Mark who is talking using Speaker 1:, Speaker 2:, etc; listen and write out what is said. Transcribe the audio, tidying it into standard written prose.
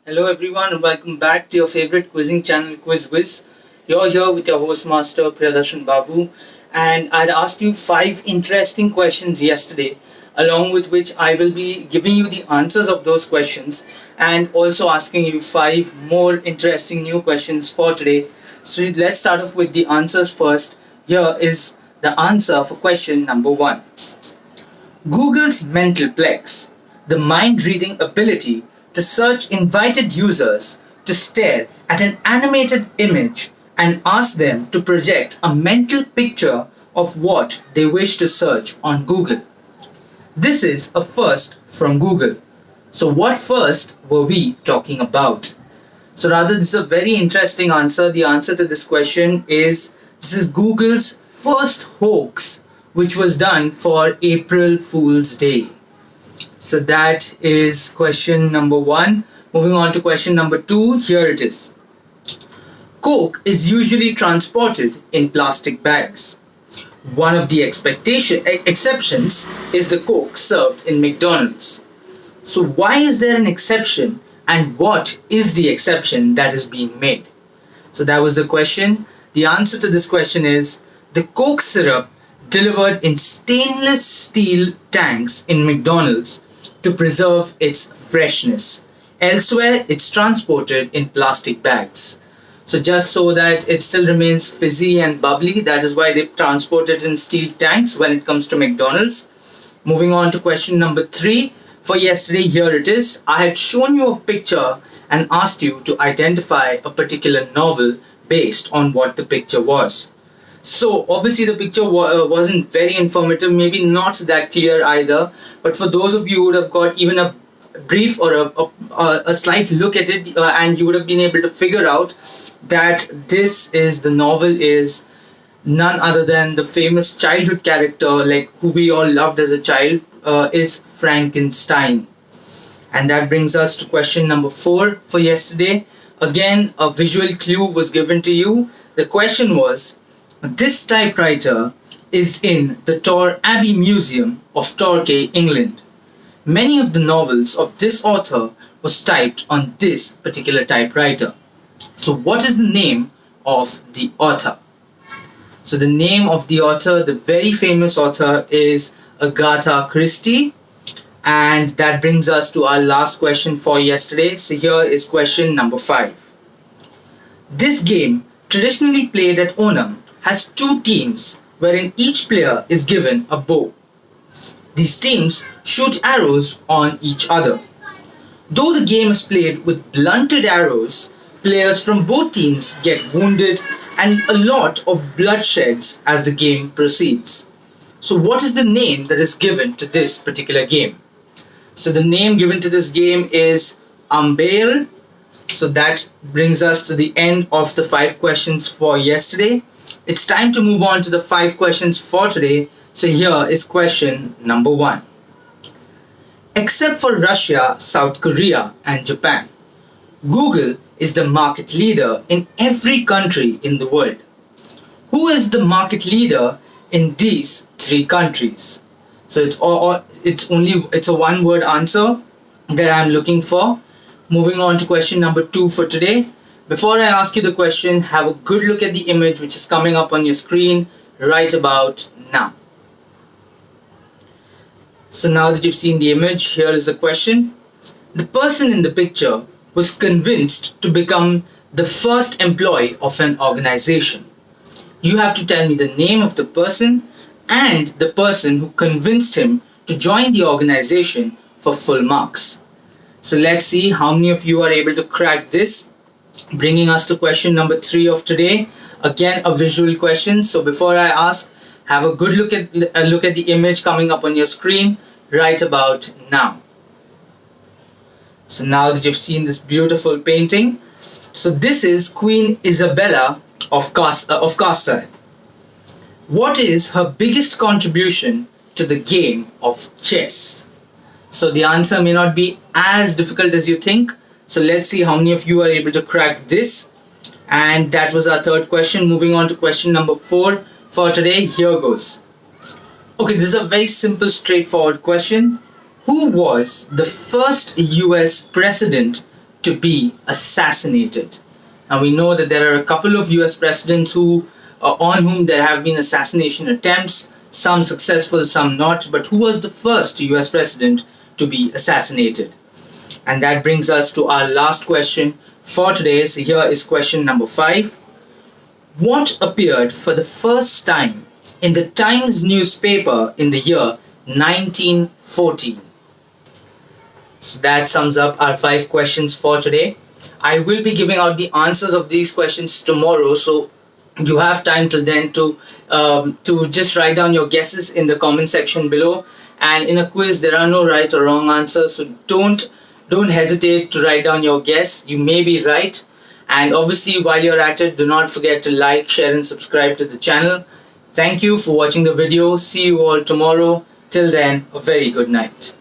Speaker 1: Hello everyone and welcome back to your favorite quizzing channel Whiz. You're here with your host master Priyadarshan Babu, and I'd asked you 5 interesting questions yesterday, along with which I will be giving you the answers of those questions and also asking you 5 more interesting new questions for today. So let's start off with the answers first. Here is the answer for question number 1. Google's mental plex, the mind reading ability to search invited users to stare at an animated image and ask them to project a mental picture of what they wish to search on Google. This is a first from Google. So, what first were we talking about? So, rather, this is a very interesting answer. The answer to this question is this is Google's first hoax, which was done for April Fool's Day. So, that is question number 1. Moving on to question number 2, here it is. Coke is usually transported in plastic bags. One of the exceptions is the Coke served in McDonald's. So, why is there an exception, and what is the exception that is being made? So, that was the question. The answer to this question is the Coke syrup delivered in stainless steel tanks in McDonald's to preserve its freshness. Elsewhere, it's transported in plastic bags. So just so that it still remains fizzy and bubbly, that is why they transport it in steel tanks when it comes to McDonald's. Moving on to question number 3. For yesterday, here it is. I had shown you a picture and asked you to identify a particular novel based on what the picture was. So obviously the picture wasn't very informative, maybe not that clear either. But for those of you who would have got even a brief or a slight look at it, and you would have been able to figure out that the novel is none other than the famous childhood character, like who we all loved as a child, is Frankenstein. And that brings us to question number 4 for yesterday. Again, a visual clue was given to you. The question was, this typewriter is in the Tor Abbey Museum of Torquay, England. Many of the novels of this author was typed on this particular typewriter. So what is the name of the author? So the name of the author, the very famous author, is Agatha Christie. And that brings us to our last question for yesterday. So here is question number 5. This game, traditionally played at Onam, has 2 teams wherein each player is given a bow. These teams shoot arrows on each other. Though the game is played with blunted arrows, players from both teams get wounded and a lot of bloodsheds as the game proceeds. So what is the name that is given to this particular game? So the name given to this game is Umbail. So that brings us to the end of the 5 questions for yesterday. It's time to move on to the 5 questions for today. So here is question number 1. Except for Russia, South Korea, and Japan, Google is the market leader in every country in the world. Who is the market leader in these 3 countries? So it's a one-word answer that I'm looking for. Moving on to question number 2 for today. Before I ask you the question, have a good look at the image which is coming up on your screen right about now. So now that you've seen the image, here is the question. The person in the picture was convinced to become the first employee of an organization. You have to tell me the name of the person and the person who convinced him to join the organization for full marks. So let's see how many of you are able to crack this. Bringing us to question number 3 of today. Again, a visual question. So before I ask, have a good look at the image coming up on your screen right about now. So now that you've seen this beautiful painting, so this is Queen Isabella of Castile. What is her biggest contribution to the game of chess? So the answer may not be as difficult as you think. So let's see how many of you are able to crack this. And that was our 3rd question. Moving on to question number 4 for today. Here goes. Okay, this is a very simple, straightforward question. Who was the first US president to be assassinated? Now we know that there are a couple of US presidents on whom there have been assassination attempts, some successful, some not, but who was the first US president to be assassinated? And that brings us to our last question for today. So here is question number 5. What appeared for the first time in the Times newspaper in the year 1914? So that sums up our 5 questions for today. I will be giving out the answers of these questions tomorrow, so you have time till then to just write down your guesses in the comment section below. And in a quiz, there are no right or wrong answers, so don't hesitate to write down your guess. You may be right. And obviously, while you're at it, do not forget to like, share, and subscribe to the channel. Thank you for watching the video. See you all tomorrow. Till then, a very good night.